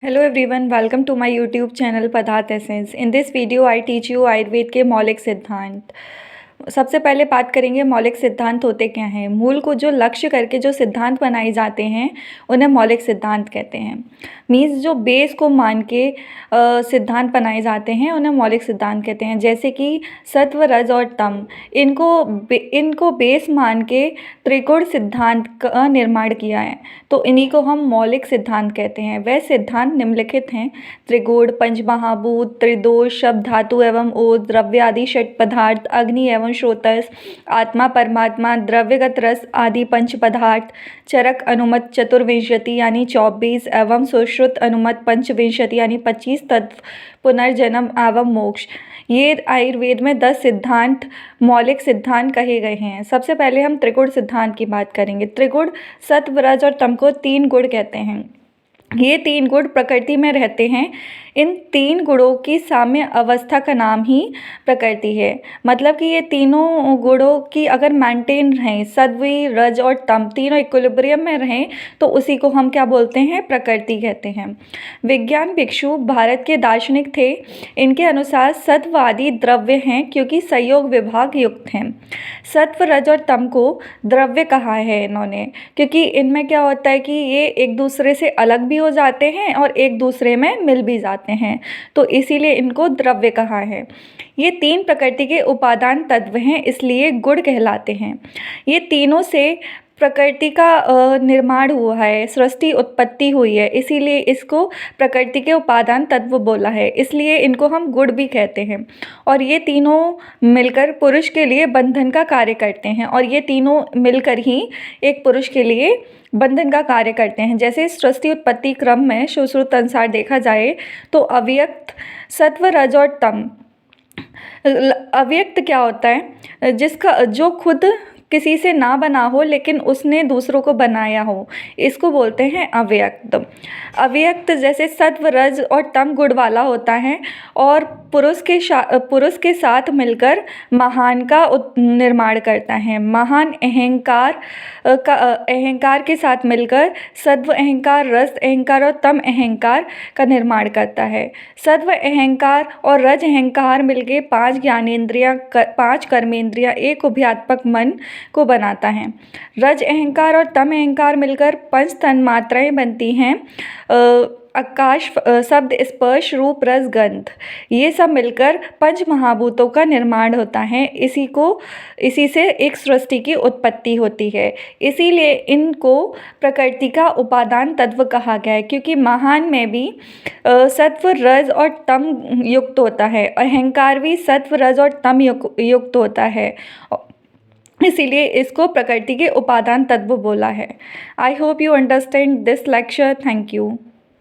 Hello everyone, welcome to my YouTube channel पदार्थ essence. In this video I teach you Ayurveda के मौलिक सिद्धांत। सबसे पहले बात करेंगे मौलिक सिद्धांत होते क्या हैं। मूल को जो लक्ष्य करके जो सिद्धांत बनाए जाते हैं उन्हें मौलिक सिद्धांत कहते हैं। मीन्स जो बेस को मान के सिद्धांत बनाए जाते हैं उन्हें मौलिक सिद्धांत कहते हैं। जैसे कि सत्व, रज और तम, इनको बेस मान के त्रिगुण सिद्धांत का निर्माण किया है, तो इन्हीं को हम मौलिक सिद्धांत कहते हैं। वह सिद्धांत निम्नलिखित हैं: त्रिगुण, पंचमहाभूत, त्रिदोष, शब्द, धातु एवं ओज, द्रव्य आदि षट पदार्थ, अग्नि एवं श्रोतस, आत्मा परमात्मा, द्रव्यगत रस आदि पंच पदार्थ, चरक अनुमत चतुर्विंशति यानी 24 एवं सुश्रुत अनुमत पंचविंशति यानी 25 तत्व, पुनर्जन्म एवं मोक्ष। ये आयुर्वेद में 10 सिद्धांत मौलिक सिद्धांत कहे गए हैं। सबसे पहले हम त्रिगुण सिद्धांत की बात करेंगे। त्रिगुण सत्व, रज और तम को 3 गुण कहते हैं। ये 3 गुण प्रकृति में रहते हैं। इन 3 गुणों की साम्य अवस्था का नाम ही प्रकृति है। मतलब कि ये तीनों गुणों की अगर मेंटेन रहें, सत्व, रज और तम तीनों इक्विलिब्रियम में रहें, तो उसी को हम क्या बोलते हैं? प्रकृति कहते हैं। विज्ञान भिक्षु भारत के दार्शनिक थे। इनके अनुसार सत्व आदि द्रव्य हैं क्योंकि संयोग विभाग युक्त हैं। सत्व, रज और तम को द्रव्य कहा है इन्होंने, क्योंकि इनमें क्या होता है कि ये एक दूसरे से अलग भी हो जाते हैं और एक दूसरे में मिल भी जाते हैं, तो इसीलिए इनको द्रव्य कहा है। ये 3 प्रकृति के उपादान तत्व हैं, इसलिए गुण कहलाते हैं। ये तीनों से प्रकृति का निर्माण हुआ है, सृष्टि उत्पत्ति हुई है, इसीलिए इसको प्रकृति के उपादान तत्व बोला है, इसलिए इनको हम गुण भी कहते हैं। और ये तीनों मिलकर पुरुष के लिए बंधन का कार्य करते हैं, और ये तीनों मिलकर ही एक पुरुष के लिए बंधन का कार्य करते हैं। जैसे सृष्टि उत्पत्ति क्रम में सुश्रुत अनुसार देखा जाए तो अव्यक्त, सत्व, रज और तम। अव्यक्त क्या होता है? जो खुद किसी से ना बना हो लेकिन उसने दूसरों को बनाया हो, इसको बोलते हैं अव्यक्त। अव्यक्त जैसे सत्व, रज और तम गुण वाला होता है और पुरुष के साथ मिलकर महान का निर्माण करता है। महान अहंकार के साथ मिलकर सत्व अहंकार, रज अहंकार और तम अहंकार का निर्माण करता है। सत्व अहंकार और रज अहंकार मिलके 5 ज्ञानेंद्रियां, 5 कर्मेंद्रियां, एक उभयात्मक मन को बनाता है। रज अहंकार और तम अहंकार मिलकर 5 तन्मात्राएं बनती हैं: आकाश, शब्द, स्पर्श, रूप, रस, गंध। ये सब मिलकर 5 महाभूतों का निर्माण होता है। इसी से एक सृष्टि की उत्पत्ति होती है। इसीलिए इनको प्रकृति का उपादान तत्व कहा गया है, क्योंकि महान में भी सत्व, रज और तम युक्त होता है। अहंकार भी सत्व, रज और तम युक्त होता है, इसीलिए इसको प्रकृति के उपादान तत्व बोला है। I hope you understand this lecture. Thank you.